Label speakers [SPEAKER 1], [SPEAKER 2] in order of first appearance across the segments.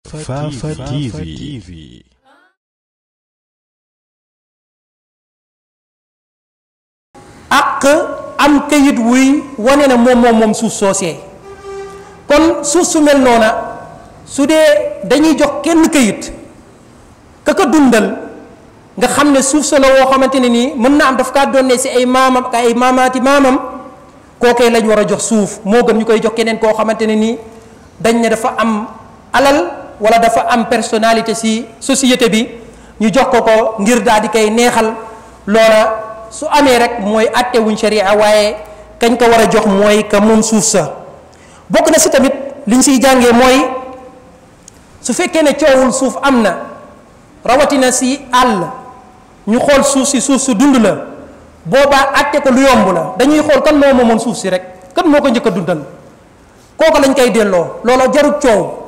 [SPEAKER 1] Fafa TV.
[SPEAKER 2] ak am kayit wuy wane na moom suuf soosee kon suuf su mel noona su dee dañuy jox kenn kayit ka ko dundal nga xam ne suuf sa la woo xamante ne nii mën na am daf kaa doon ne si ay maamam ak ay maamaati maamam kookee lañ war a jox suuf moo gën ñu koy jox keneen koo xamante ne nii dañ ne dafa am alal wala dafa am personnalité si société bi ñu jox ko ngir daal di koy neexal loola su amee rek mooy àtte wuñ sharia waaye kañ ko war a jox mooy ka moom suuf sa bokk na si tamit liñ siy jàngee mooy su fekkee ne coowul suuf am na rawatina si àll ñu xool suuf su dund la boobaa àtte ko lu yomb la dañuy xool kan moo moomoon suuf si rek kan moo ko njëkk a dundal kooku lañ koy delloo looloo jarut coow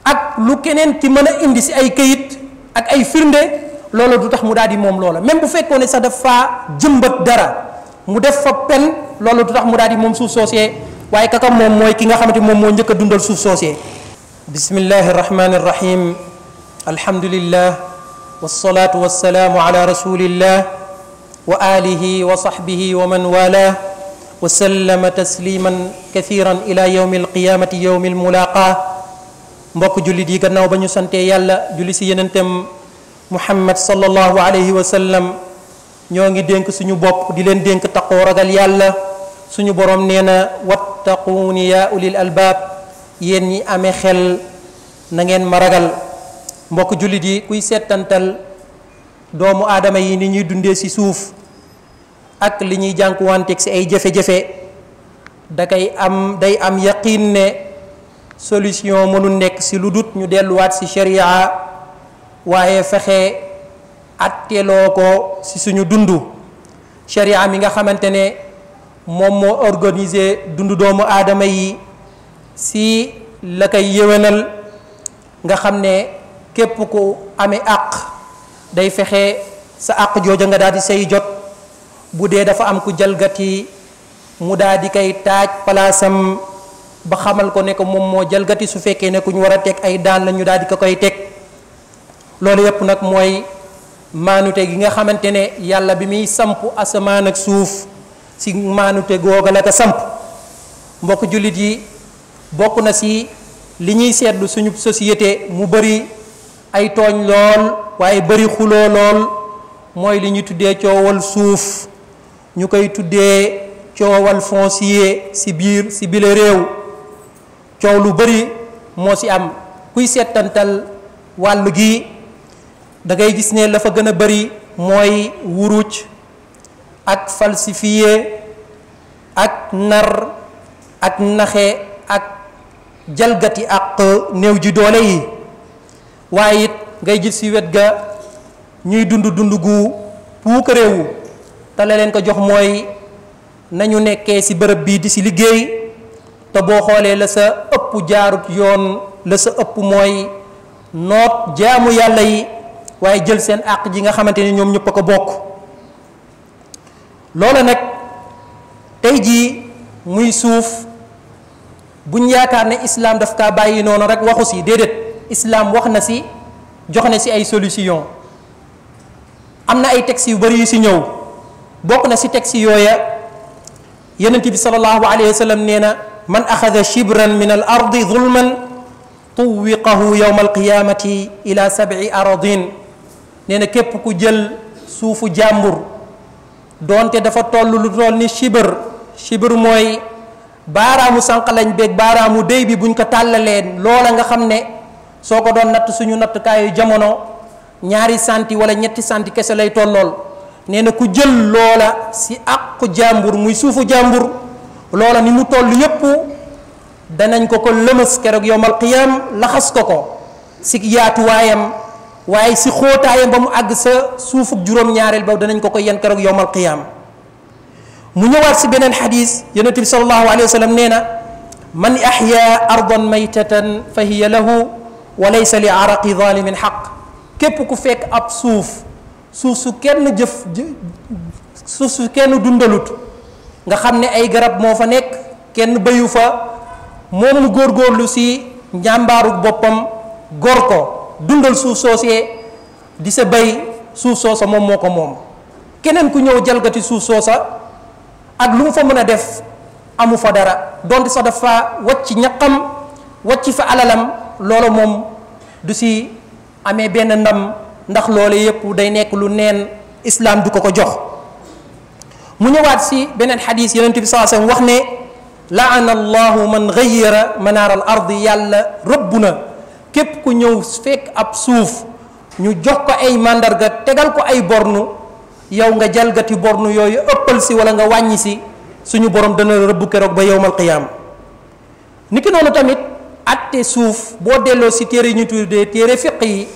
[SPEAKER 2] ak lu keneen ki mën a indi si ay këyit ak ay firnde loolu du tax mu daal di moom loola même bu fekkoon ne sax dafa jëmbat dara mu def fa pen loolu du tax mu daal di moom suuf soosee waaye kaka moom mooy ki nga xamante moom moo njëkk a dundal suuf soosee bismillahi rahmani rahim alhamdulillah wasalaatu wasalaamu ala rasulillah wa alihi wa sahbihi wa man wala wa sallama tasliman kathiran ila yawmi alqiyamati yawmi almulaqa mbokk jullit yi gannaaw ba ñu santee yàlla julli si yenentem muhammad sallallahu alayhi wa sallam ñoo ngi dénk suñu bopp di leen dénk taqoo ragal yàlla suñu borom nee na wattaquuni yaa ulil albaab yéen ñi amee xel na ngeen ma ragal mbokk jullit yi kuy seetantal doomu aadama yi ni ñuy dundee si suuf ak li ñuy jànkuwanteeg si ay jafe-jafe day am yaqiin ne solution mënu nekk si lu dut ñu delluwaat si sharia waaye fexe atteloo ko si suñu dund sharia mi nga xamante ne moom moo organiser dundu doomu aadama yi si la koy yéwénal nga xam ne képp ku amee àq day fexe sa àq jooja nga daal di say jot bu dee dafa am ku jalgati mu daal di koy taaj palaasam ba xamal ko ne ko moom moo jalgati su fekkee ne ku ñu war a teg ay daan la ñu daal di ko koy teg loolu yépp nag mooy maanute gi nga xamante ne yàlla bi muy samp asamaan ak suuf si maanute googa la ko samp mbokk jullit yi bokk na si li ñuy seetlu suñu société mu bari ay tooñ lool waaye bari xuloo lool mooy li ñuy tuddee coowal suuf ñu koy tuddee coowal foncier si bile réew coow lu bari moo si am kuy seetantal wàll gi da ngay gis ne la fa gën a bari mooy wuruj ak falsifié ak nar ak naxe ak jalgati ak néew ji doole yi waaye it ngay gis ci wet ga ñuy dund gu puuk réewu te la leen ko jox mooy nañu nekkee ci bërëb bii di ci liggéey te boo xoolee la sa ëpp jaarut yoon la sa ëpp mooy noot jaamu yàlla yi waaye jël seen àq ji nga xamante ni ñoom ñëpp a ko bokk loola nag tey jii muy suuf buñ yaakaar ne islaam daf kaa bàyyi noonu rek waxu si déedéet islaam wax na si jox na si ay solution am na ay textes yu bari yu si ñëw bokk na si textes yooya yonent bi sallallahu alayhi wa sallam nee na man axada shibran min al ardi zulman tuwiqahu yowma alqiyamati ila 7 aradin nee na képp ku jël suufu jàmbur doonte dafa toll lu toll ni shibr mooy baaraamu sànq lañ beeg baaraamu déy bi buñ ko tàllaleen loola nga xam ne soo ko doon natt suñu nattukaayu jamono 2 santi wala 3 santi kese lay tollool nee na ku jël loola si àqu jàmbur muy suufu jàmbur loola ni mu toll yépp danañ ko lëmës keroog yowmal qiyam laxas ko si yaatuwaayam waaye si xóotaayam ba mu àgg sa suufuk juróom-ñaareel ba danañ ko yen keroog yowmal qiyam mu ñëwaat si beneen xadis yonent bi sallallahu alayhi wa sallam nee na man ahya ardan maytatan fa hiya lahu wa laysa li araqi zalimin xaq képp ku fekk ab suuf su kenn dundalut nga xam ne ay garab moo fa nekk kenn bayu fa moom mu góorgóorlu si njàmbaaru boppam gor ko dundal suuf soosee di sa bay suuf soosa moom moo ko moom. keneen ku ñëw jalgati suuf soosa ak lu mu fa mën a def amu fa dara donte sax dafa wàcc ñaqam wàcc fa alalam loolu moom du si amee benn ndam ndax loolu yépp day nekk lu neen islaam du ko ko jox. mu ñëwaat si beneen xadis yonent bi sallallahu alayhi wasallam wax ne laana allahu man gayyara manaar al ardi yàlla rëbb na képp ku ñëw fekk ab suuf ñu jox ko ay màndarga tegal ko ay bornu yow nga jalgati bornu yooyu ëppal si wala nga wàññi si suñu borom dana rëbb keroog ba yowmal qiyaama. niki noonu tamit atte suuf boo delloo si téere yi ñu tuddee téere fiq yi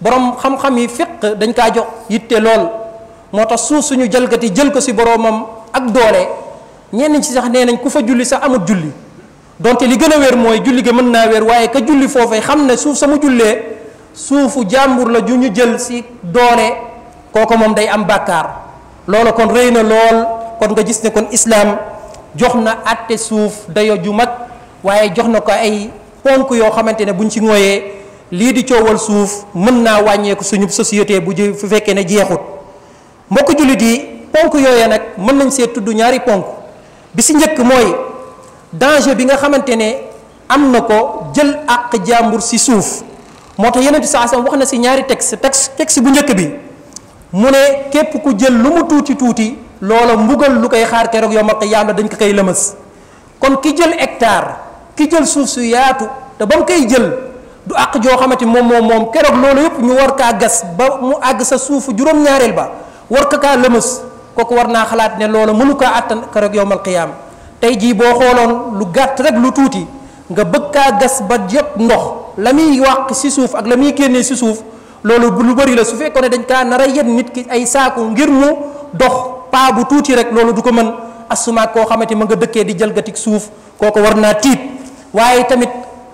[SPEAKER 2] borom xam-xam yi fiq dañ kaa jox yitte lool moo tax suuf suñu jalgati jël ko si boromam ak doole ñenn ci sax nee nañ ku fa julli sax amut julli donte li gën a wér mooy julli ga mën naa wér waaye ka julli foofee xam ne suuf sama jullee suufu jàmbur la ju ñu jël si doole kooku moom day am bàkkaar. loolu kon rëy na lool kon nga gis ne kon islaam jox na atte suuf dayo ju mag waaye jox na ko ay ponk yoo xamante ne buñ ci ngooyee lii di coowal suuf mën naa wàññeeku suñu société bu fu fekkee ne jeexut. mbokk jullit yi ponk yooyee nag mën nañ see tudd ñaari ponk bi si njëkk mooy danger bi nga xamante ne am na ko jël àq jàmbur si suuf moo tax yeneen saa wax na si ñaari texte bu njëkk bi mu ne képp ku jël lu mu tuuti tuuti loola mbugal lu koy xaar keroog yawmal qiyaama dañ ko koy lëmas. kon ki jël hectare ki jël suuf su yaatu te ba mu koy jël du àq joo xamante moom keroog loolu yëpp ñu war kaa gas ba mu àgg sa suufu juróom-ñaareel ba war ka kaa lëmas kooku war naa xalaat ne loolu mënu kaa àttan keroog yawmal qiyaama. tey jii boo xooloon lu gàtt rek lu tuuti nga bëgg kaa gas ba jot ndox la muy wàq si suuf ak la muy génnee si suuf loolu lu bëri la su fekkoon ne dañ kaa nar a yen nit ki ay saaku ngir mu dox paa bu tuuti rek loolu du ko mën asuma koo xamante ma nga dëkkee di jalgati suuf kooku war naa tiit. waaye tamit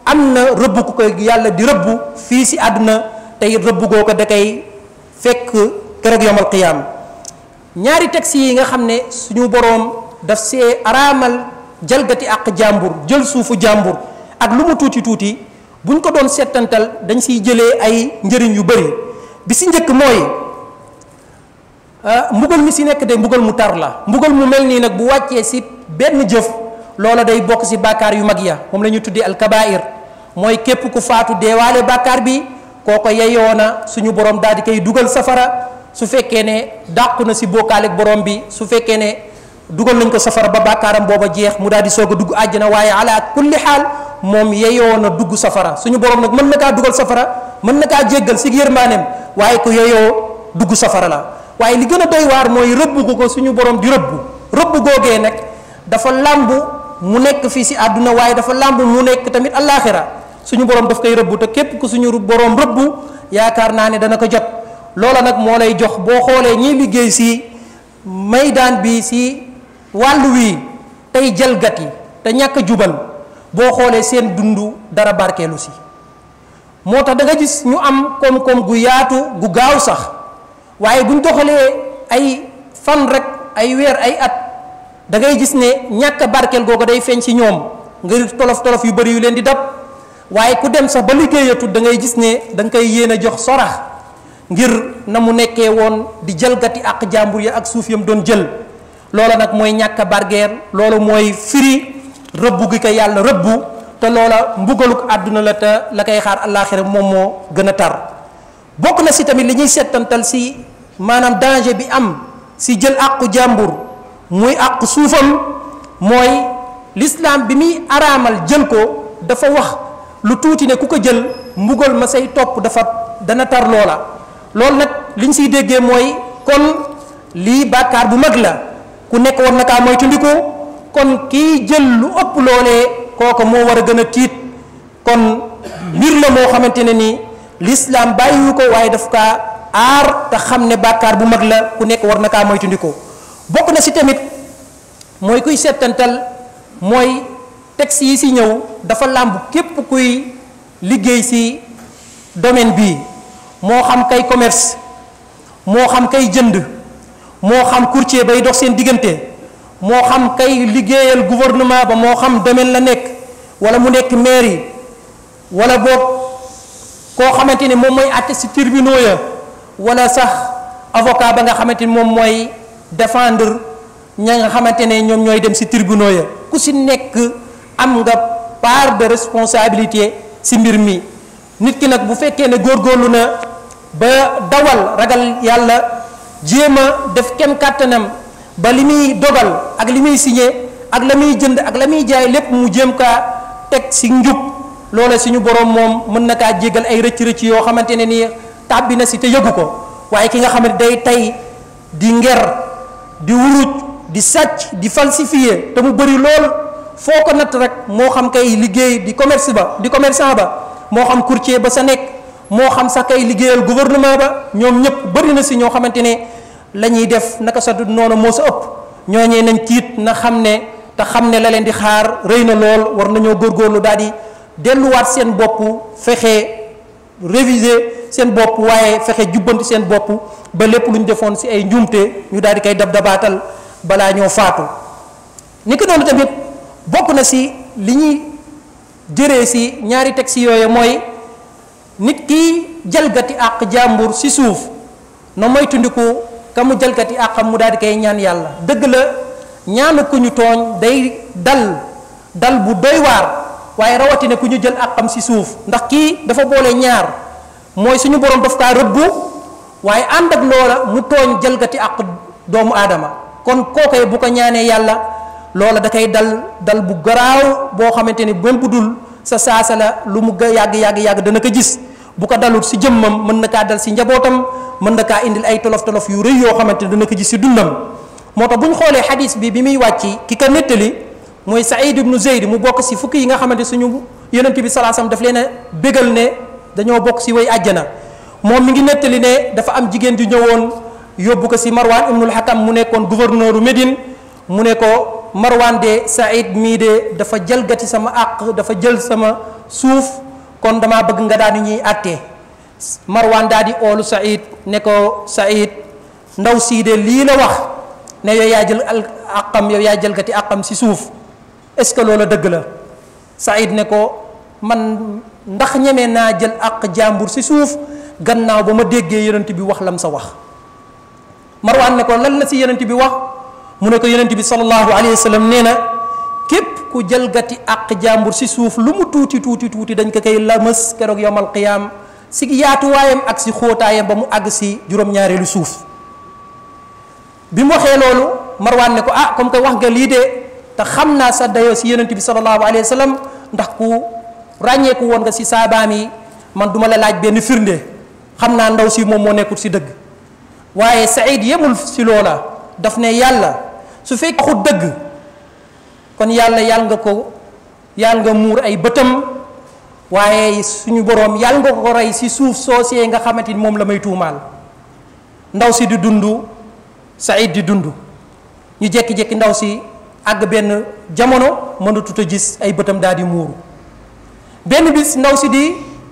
[SPEAKER 2] am na rëbb ku koy yàlla di rëbb fii si àdduna tey rëbb goo ko da koy fekk keroog yawmal qiyaama. ñaari texte yi nga xam ne suñu boroom daf see araamal jalgati ak jàmbur jël suufu jàmbur ak lu mu tuuti tuuti buñ ko doon settantal dañ siy jëlee ay njëriñ yu bëri bi si njëkk mooy mbugal mi si nekk de mbugal mu tar la. mbugal mu mel nii nag bu wàccee si benn jëf loola day bokk si bàkkaar yu mag ya moom la ñu tuddee alkabair mooy képp ku faatu deewaale bàkkaar bi kooko yeyoo na suñu borom daal di koy dugal safara su fekkee ne dàqu na si bokkaaleeg borom bi su fekkee ne dugal nañ ko safara ba bàkkaaram booba jeex mu daal di soog a dugg àjjana waaye ala kulli xaal moom yeyoo na dugg safara suñu borom nag mën na kaa dugal safara mën na kaa jéggal si yërmaaneem waaye ku yeyoo dugg safara la. waaye li gën a doy waar mooy rëbb ko suñu borom di rëbb googee nag dafa làmb mu nekk fii si àdduna waaye dafa làmb mu nekk tamit allaaxira suñu borom daf koy rëbb te képp ku suñu borom rëbb yaakaar naa ne dana ko jot. loola nag moo lay jox boo xoolee ñiy liggéey si maydaan bi si wàllu wi tey jalgati te ñàkk a jubal boo xoolee seen dund dara barkeelu si. moo tax da nga gis ñu am koom-koom gu yaatu gu gaaw sax waaye buñ doxalee ay fan rek ay weer ay at da ngay gis ne ñàkk a barkeel googu day feeñ ci ñoom ngir tolof-tolof yu bëri yu leen di dab waaye ku dem sax ba liggéeyatut da ngay gis ne da nga koy yéen a jox sorax ngir na mu nekkee woon di jalgati ak jàmbur ya ak suuf yam doon jël. loola nag mooy ñàkk a bargeer loolu mooy firi rëbb gi ko yàlla rëbbu te loola mbugaluk àdduna la te la koy xaar àllaaxira moom moo gën a tar. bokk na si tamit li ñuy settantal si maanaam danger bi am si jël àqu jàmbur muy àqu suufam mooy lislaam bi muy araamal jël ko dafa wax lu tuuti ne ku ko jël mbugal ma say topp dana tar loola. loolu nag liñ siy déggee mooy kon lii bàkkaar bu mag la ku nekk war na kaa moytandiku kon kii jël lu ëpp loolee kooku moo war a gën a tiit kon mbir la moo xamante ne ni lislaam bàyyiwu ko waaye daf kaa aar te xam ne bàkkaar bu mag la ku nekk war na kaa moytandiku. bokk na si tamit mooy kuy settantal mooy texte yi si ñëw dafa làmb képp kuy liggéey si domaine bii moo xam kay commerce moo xam kay jënd moo xam courtier bay dox seen diggante moo xam kay liggéeyal gouvernement ba moo xam domaine la nekk wala mu nekk mairie wala boog koo xamante ni moom mooy àtte si tribunaux ya wala sax avocat ba nga xamante ni moom mooy défendre ña nga xamante ne ñoom ñooy dem si tribunaux ya ku si nekk am nga part de responsabilité si mbir mi. nit ki nag bu fekkee ne góorgóorlu na ba dawal ragal yàlla jéem a def kem kàttanam ba li muy dogal ak li muy signé ak la muy jënd ak la muy jaay lépp mu jéem kaa teg si njub loola suñu borom moom mën na kaa jégal ay rëcc-rëcc yoo xamante ne nii tàbbi na si te yëgu ko. waaye ki nga xam ne day tey di nger di wuruj di sàcc di falsifier te mu bëri lool foo ko natt rek moo xam kay liggéey di commerçant ba moo xam courtier ba sa nekk moo xam sax kay liggéeyal gouvernement ba ñoom ñëpp bëri na si ñoo xamante ne la ñuy def naka sa noonu moo sa ëpp ñooñee nañ tiit na xam ne te xam ne la leen di xaar rëy na lool war nañoo góorgóorlu daal di delluwaat seen bopp fexe réviser seen bopp waaye fexe jubbanti seen bopp ba lépp lu ñu defoon si ay njuumte ñu daal di koy dabaatal balaa ñoo faatu. ni ko noonu tamit bokk na si li ñuy jëree si ñaari texte yooyu mooy nit ki jalgati àq jàmbur si suuf na moytundiku ka mu jalgati àqam mu daal di koy ñaan yàlla. dëgg la ñaanu ku ñu tooñ day dal bu doy waar waaye rawatina ku ñu jël àqam si suuf ndax kii dafa boole ñaar mooy suñu borom daf kaa rëbbu waaye ànd ak loola mu tooñ jalgati àq doomu aadama kon kookee bu ko ñaanee yàlla loola da koy dal bu garaaw boo xamante ni même bu dul sa saasa la lu mu yàgg dana ko gis bu ko dalul si jëmmam mën na kaa dal si njabootam mën na kaa indil ay tolof yu rëy yoo xamante ni dana ko gis si dundam. moo tax bu ñu xoolee xadis bi muy wàcc ki ko nettali mooy Saïd ibnu Zeyd mu bokk si fukki yi nga xamante suñu yonent bi sallallahu alayhi wasallam daf leen a bégal ne dañoo bokk si way àjjana. moom mi ngi nettali ne dafa am jigéen ju ñëwoon yóbbu ko si Marwan ibnul Hakam mu nekkoon gouverneur Médine mu ne ko Marwan de Saïd mii de dafa jalgati sama àq dafa jël sama suuf kon damaa bëgg nga daal di ñuy àttee. Marwan daal di oolu Saïd ne ko Saïd ndaw sii de lii la wax ne yow yaa jël àqam yow yaa jalgati àqam si suuf est-ce que loola dëgg la. Saïd ne ko man ndax ñeme naa jël àq jàmbur si suuf gannaaw ba ma déggee yonent bi wax lam sa wax. Marwan ne ko lan la si yonent bi wax mu ne ko yonent bi sallallahu alayhi wa sallam nee na képp ku jalgati àq jàmbur si suuf lu mu tuuti dañ ko koy lamas keroog yowmal qiyaam si yaatuwaayam ak si xóotaayam ba mu àgg si juróom-ñaareelu suuf. bi mu waxee loolu Marwan ne ko comme que wax nga lii de te xam naa sa dayoo si yonent bi sallallahu alayhi wa sallam ndax ku ràññeeku woon nga si saabaam yi man duma la laaj benn firnde xam naa ndaw si moom moo nekkul si dëgg. waaye Saïd yemul si loola daf ne yàlla su fekkee waxut dëgg kon yàlla nga muur ay bëtam waaye suñu boroom yàlla nga ko rey si suuf soosee nga xamante ni moom la may tuumaal. ndaw si di dund Saïd di dund ñu jékki-jékki ndaw si àgg benn jamono mënatut a gis ay bëtam daal di muuru. benn bis ndaw si di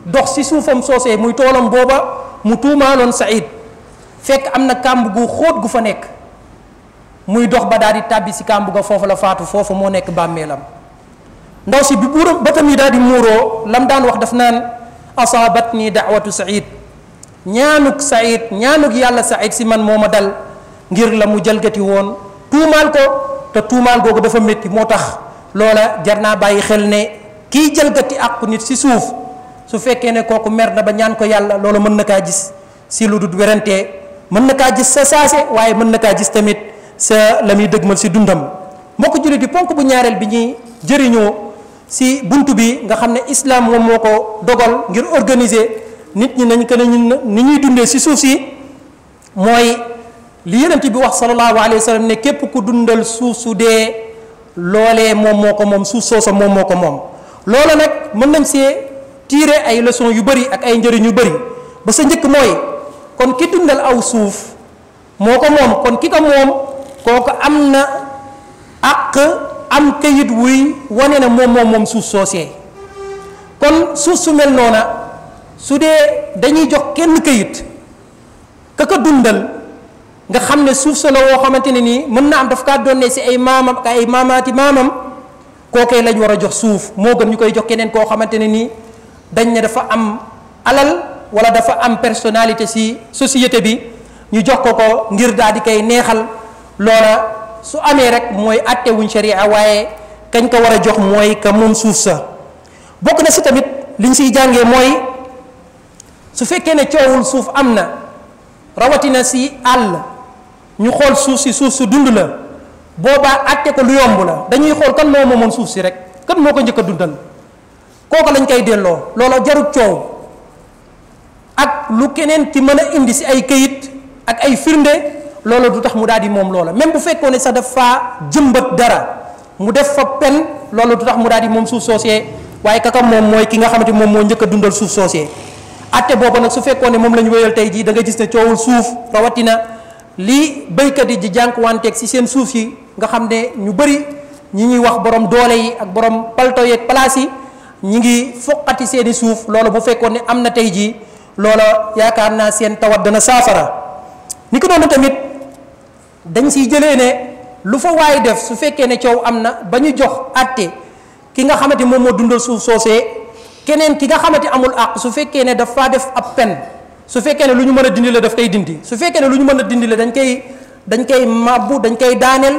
[SPEAKER 2] dox si suufam soosee muy toolam booba mu tuumaaloon Saïd fekk am na kàmb gu xóot gu fa nekk muy dox ba daal di tàbbi si kàmb ga foofu la faatu foofu moo nekk bàmmeelam. ndaw si bi buuram bëtam yi daal di muuroo lam daan wax daf naan asaabatni daawatu Saïd ñaanuk Saïd ñaanuk yàlla Saïd si man moo ma dal ngir la mu jalgati woon tuumaal ko te tuumaal googu dafa métti moo tax loola jar naa bàyyi xel ne kiy jalgati àqu nit si suuf su fekkee ne kooku mer na ba ñaan ko yàlla loola mën na kaa gis si lu dul werante mën na kaa gis sa saase waaye mën na kaa gis tamit sa la muy dëgmal si dundam. mbokk jullit yi ponk bu ñaareel bi ñuy jëriñoo si bunt bi nga xam ne islam moom moo ko dogal ngir organiser nit ñi nañ ko ni ñuy dundee si suuf si mooy li yonent bi wax sallallahu alayhi wa sallam ne képp ku dundal suuf su dee loolee moom moo ko moom suuf soosa moom moo ko moom. loola nag mën nañ see tirer ay leçons yu bëri ak ay njëriñ yu bëri ba sa njëkk mooy kon ki dundal aw suuf moo ko moom kon ki ko moom kooku am na àq am kayit wuy wane na moom suuf soosee. kon suuf su mel noona su dee dañuy jox kenn kayit ka ko dundal nga xam ne suuf sa la woo xamante ne nii mën na am daf kaa doonne si ay maamam ak ay maamaati maamam kookee lañ war a jox suuf moo gën ñu koy jox keneen koo xamante ne nii dañ ne dafa am alal wala dafa am personnalité ci société bi ñu jox ko ngir daal di koy neexal loola su amee rek mooy àtte wuñ sharia waaye kañ ko war a jox mooy ka moom suuf sa. bokk na ci tamit liñ ciy jàngee mooy su fekkee ne coowul suuf am na rawatina ci àll ñu xool suuf si suuf su dund la boobaa àtte ko lu yomb la dañuy xool kan moo moomoon suuf si rek kan moo ko njëkk a dundal kooku lañ koy delloo loola jarut coow ak lu keneen ki mën a indi ci ay këyit ak ay firnde loola du tax mu daal di moom loola même bu fekkoon ne sax dafa jëmbat dara mu def fa pen loola du tax mu daal di moom suuf soosee waaye kaka moom mooy ki nga xamante moom moo njëkk a dundal suuf soosee atte boobu nag su fekkoon ne moom la ñu wéyal tey jii da nga gis ne coowul suuf rawatina lii béykat yi di jànkuwanteeg ci seen suuf yi nga xam ne ñu bëri ñi ñuy wax borom doole yi ak borom palto yeeg place yi ñi ngi foqati seeni suuf loola bu fekkoon ne am na tey jii loola yaakaar naa seen tawat dana saafara ni ko doon tamit dañ siy jëlee ne lu fa waay def su fekkee ne coow am na ba ñu jox atte ki nga xamante moom moo dundal suuf soosee keneen ki nga xamante amul àq su fekkee ne dafa def ab pen su fekkee ne lu ñu mën a dindi la daf koy dindi su fekkee ne lu ñu mën a dindi la dañ koy màbbu dañ koy daaneel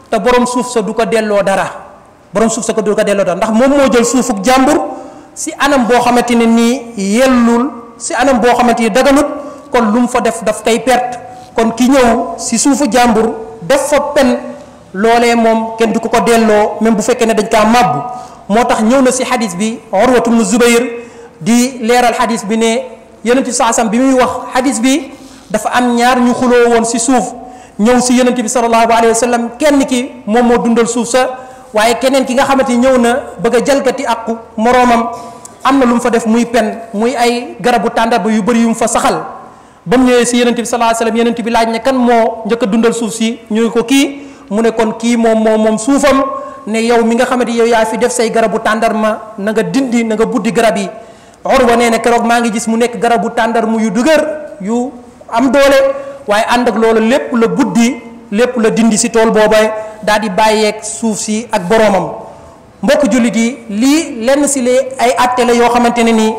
[SPEAKER 2] te borom suuf sa du ko delloo dara borom suuf sa ko du ko delloo dara ndax moom moo jël suufuk jàmbur si anam boo xamante ne nii yellul si anam boo xamante ni daganut kon lu mu fa def daf koy perte kon ki ñëw si suufu jàmbur def fa pen loolee moom kenn du ko delloo même bu fekkee ne dañ kaa màbbu moo tax ñëw na si xadis bi Urwatu bnu Zubayr di leeral xadis bi ne yonent bi saasam bi muy wax xadis bi dafa am ñaar ñu xuloo woon si suuf ñëw si yonent bi sallallahu alayhi wa sallam kenn ki moom moo dundal suuf sa waaye keneen ki nga xamante ni ñëw na bëgg a jalgati aqu moroomam am na lu mu fa def muy pen muy ay garabu tàndarba yu bëri yu mu fa saxal ba mu ñëwee si yonent bi sallallahu alayhi wa sallam yonent bi laaj ne kan moo njëkk a dundal suuf si ñu ko kii mu ne kon kii moom suufam ne yow mi nga xamante yow yaa fi def say garabu tàndarma na nga dindi na nga buddi garab yi Urwa nee na keroog maa ngi gis mu nekk garabu tàndarma yu dëgër yu am doole waaye ànd ak loolu lépp la buddi lépp la dindi si tool booba daal di bàyyeeg suuf si ak boroomam mbokk jullit yi lii lenn si lee ay atte la yoo xamante ne nii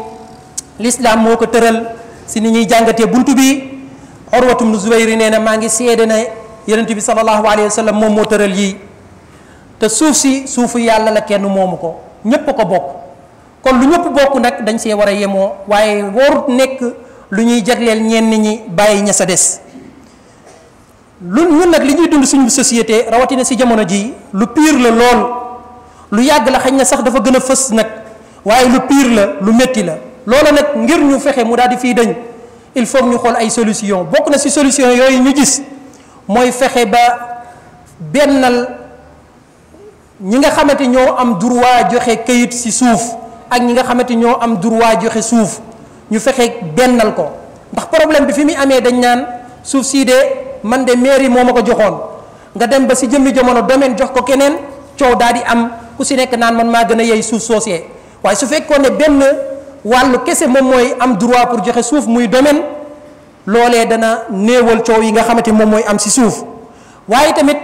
[SPEAKER 2] l'islam moo ko tëral si ni ñuy jàngatee buntu bi Urwatu bnu Zubayr nee na maa ngi seede ne yonent bi sallallahu alayhi wa sallam moom moo tëral yii te suuf si suufu yàlla la kenn moomu ko ñépp ko bokk kon lu ñëpp bokk nag dañ see war a yemoo waaye warut nekk lu ñuy jagleel ñenn ñi bàyyi ña sa des ñun nag li ñuy dund suñu société rawatina si jamono ji lu pire la lool lu yàgg la xañ na sax dafa gën a fës nag waaye lu pire la lu métti la loola nag ngir ñu fexe mu daal di fii dañ il faut ñu xool ay solution bokk na si solution yooyu ñu gis mooy fexe ba bennal ñi nga xamante ñoo am droit joxe kayit ci suuf ak ñi nga xamante ñoo am droit joxe suuf ñu fexe bennal ko ndax problème bi fi muy amee dañ naan suuf sii de man de mairie moo ma ko joxoon nga dem ba ci jëmmi jamono domaine jox ko keneen coow daal di am ku ci nekk naan man maa gën a yey suuf soosee waaye su fekkoon ne benn wàllu kese moom mooy am droit pour joxe suuf muy domaine loolee dana néewal coow yi nga xamante moom mooy am ci suuf waaye tamit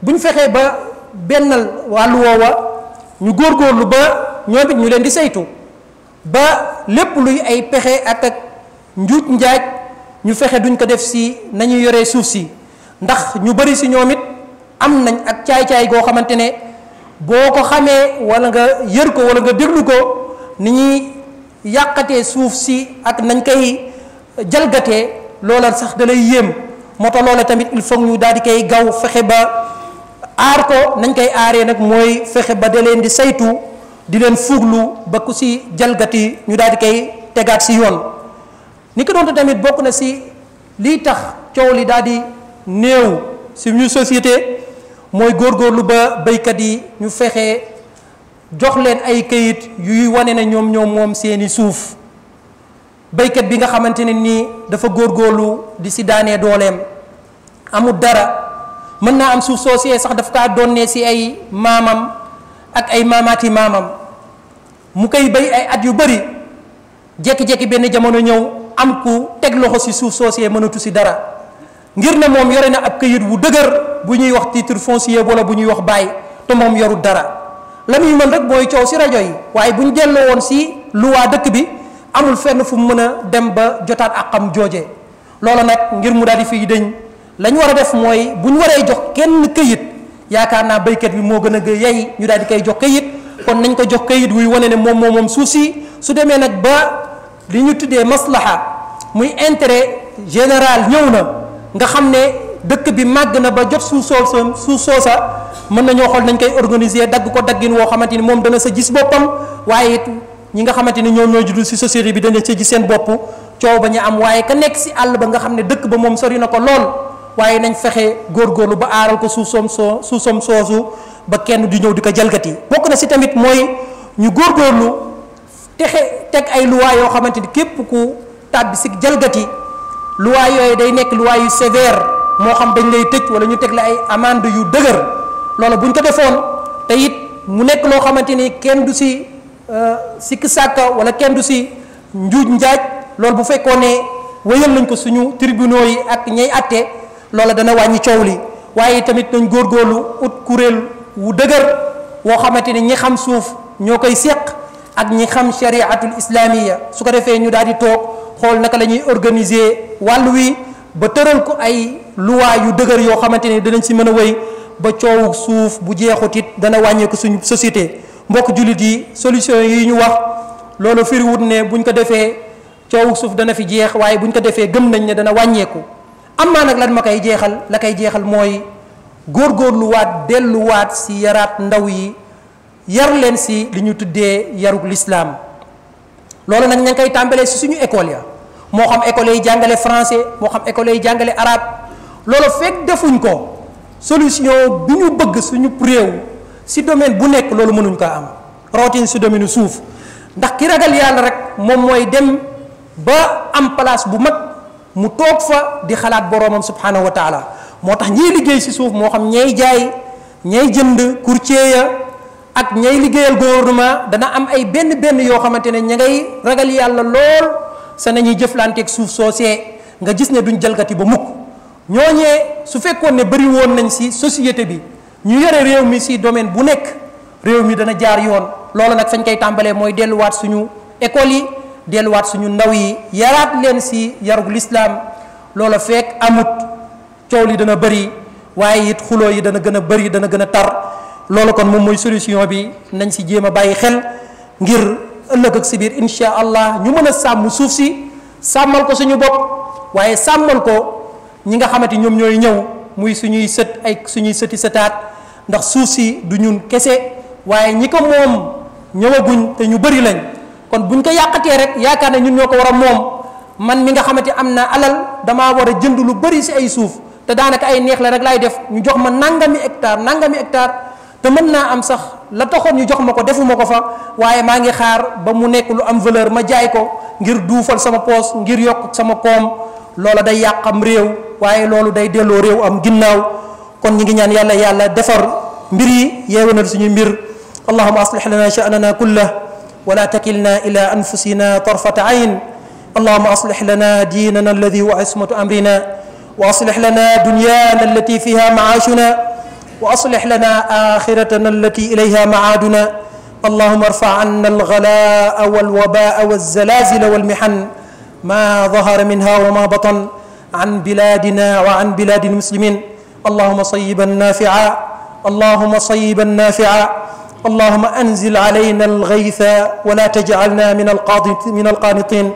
[SPEAKER 2] buñ fexee ba bennal wàllu woowa ñu góorgóorlu ba ñoom it ñu leen di saytu ba lépp luy ay pexe ak njuuj njaaj ñu fexe duñ ko def ci nañu yoree suuf si ndax ñu bari ci ñoom it am nañ ak caay-caay goo xamante ne boo ko xamee walla nga yër ko walla nga déglu ko ni ñuy yàqatee suuf si ak nañ koy jalgatee loola sax da lay yéem moo tax loola tamit il faut ñu daal di koy gaw fexe ba aar ko nañ koy aaree nag mooy fexe ba da leen di saytu di leen fuuglu ba ku si jalgati ñu daal di koy tegaat si yoon ni ko doonte tamit bokk na si lii tax coow li daal di néew si ñu société mooy góorgóorlu ba béykat yi ñu fexe jox leen ay kayit yuy wane ne ñoom moom seeni suuf béykat bi nga xamante ne nii dafa góorgóorlu di si daanee dooleem amul dara mën naa am suuf soosee sax daf kaa donnee si ay maamam ak ay maamaati maamam mu koy béy ay at yu bëri jékki-jékki benn jamono ñëw am ku teg loxo si suuf soosee mënatu si dara ngir ne moom yore na ab këyit wu dëgër bu ñuy wax titre foncier wala bu ñuy wax bail te moom yorul dara la muy mën rek mooy coow si rajo yi waaye bu ñu delloo woon si luwaa dëkk bi amul fenn fu mu mën a dem ba jotaat àqam jooje. loolu nag ngir mu daal di fiy dëñ la ñu war a def mooy bu ñu waree jox kenn këyit yaakaar naa béykat bi moo gën a yey ñu daal di koy jox këyit kon nañ ko jox këyit wuy wane ne moom suuf si su demee nag ba li ñu tuddee maslaha muy intérêt général ñëw na nga xam ne dëkk bi màgg na ba jot suuf soosa mën nañoo xool nañ koy organiser dagg ko daggin woo xamante ni moom dana sa gis boppam waaye it ñi nga xamante ni ñoom ñoo judd si société bi dana sa gis seen bopp coow ba ñu am waaye ka nekk si àll ba nga xam ne dëkk ba moom sori na ko lool waaye nañ fexe góorgóorlu ba aaral ko suufam soosu ba kenn du ñëw di ko jalgati. bokk na si tamit mooy ñu góorgóorlu teg ay luwaa yoo xamante ni képp ku tàbbi si jalgati luwaa yooyu day nekk luwaa yu sévère moo xam dañ lay tëj wala ñu teg la ay amende yu dëgër loolu buñ ko defoon te it mu nekk loo xamante ni kenn du si sikk sàkka wala kenn du si njuuj njaaj loolu bu fekkoon ne wéyal nañ ko suñu tribunaux yi ak ñay atte loola dana wàññi coow li waaye tamit nañ góorgóorlu ut kuréel wu dëgër woo xamante ni ñi xam suuf ñoo koy séq ak ñi xam shariatul islamiya su ko defee ñu daal di toog xool naka la ñuy organiser wàll wi ba tëral ko ay luwaa yu dëgër yoo xamante ni danañ si mën a wéy ba coowu suuf bu jeexut it dana wàññeeku suñu société. mbokk jullit yi solution yi ñu wax loolu firiwut ne buñ ko defee coowu suuf dana fi jeex waaye buñ ko defee gëm nañ ne dana wàññeeku. am naa nag lan ma koy jeexal la koy jeexal mooy góorgóorluwaat delluwaat si yaraat ndaw yi yar leen si li ñu tuddee yarug lislaam loolu nag ña ngi koy tàmbalee si suñu école ya moo xam école yi jàngale français moo xam école yi jàngale arabe loolu fekk defuñ ko solution bi ñu bëgg suñu réew si domaine bu nekk loolu mënuñ ko am rawatina si domaine suuf ndax ki ragal yàlla rek moom mooy dem ba am place bu mag mu toog fa di xalaat boroomam subhanahu wa taala moo tax ñiy liggéey si suuf moo xam ñay jaay ñay jënd courtier ya ak ñay liggéeyal gouvernement dana am ay benn yoo xamante ne ña ngay ragal yàlla lool sa nañuy jëflanteeg suuf soosee nga gis ne duñ jalgati ba mukk ñooñee su fekkoon ne bëri woon nañ si société bi ñu yore réew mi si domaine bu nekk réew mi dana jaar yoon loolu nag fañ koy tàmbalee mooy delluwaat suñu école yi delluwaat suñu ndaw yi yaraat leen si yarug lislaam loola fekk amut coow li dana bëri waaye it xuloo yi dana gën a bëri dana gën a tar loolu kon moom mooy solution bi nañ si jéem a bàyyi xel ngir ëllëg ak si biir insha allah ñu mën a sàmm suuf si sàmmal ko suñu bopp waaye sàmmal ko ñi nga xamante ñoom ñooy ñëw muy suñuy sët ay suñuy sëti sëtaat ndax suuf si du ñun kese waaye ñi ko moom ñëwaguñ te ñu bëri lañ kon buñ ko yàqatee rek yaakaar ne ñun ñoo ko war a moom man mi nga xamante am na alal damaa war a jënd lu bëri si ay suuf te daanaka ay neex la rek laay def ñu jox ma nangami hectare te mën naa am sax la taxoon ñu jox ma ko defuma ko fa waaye maa ngi xaar ba mu nekk lu am valeur ma jaay ko ngir duufal sama poos ngir yokk sama koom loola day yàqam réew waaye loolu day delloo réew am ginnaaw kon ñi ngi ñaan yàlla defar mbir yi yeewanal suñu mbir allahuma aslih lana sha'nana kullah wala takilna ila anfusina tarfata ayn allahuma aslih lana dinana alladi huwa ismatu amrina wa aslih lana dunyana allati fiha maashuna وأصلح لنا آخرتنا التي إليها معادنا اللهم ارفع عنا الغلاء والوباء والزلازل والمحن ما ظهر منها وما بطن عن بلادنا وعن بلاد المسلمين اللهم صيبا نافعا اللهم صيبا نافعا اللهم أنزل علينا الغيث ولا تجعلنا من القانطين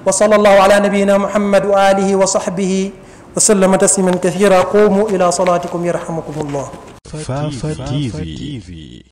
[SPEAKER 2] وصلى الله على نبينا محمد وآله وصحبه وسلم تسليما كثيرا قوموا إلى صلاتكم يرحمكم الله.
[SPEAKER 1] Fafa TV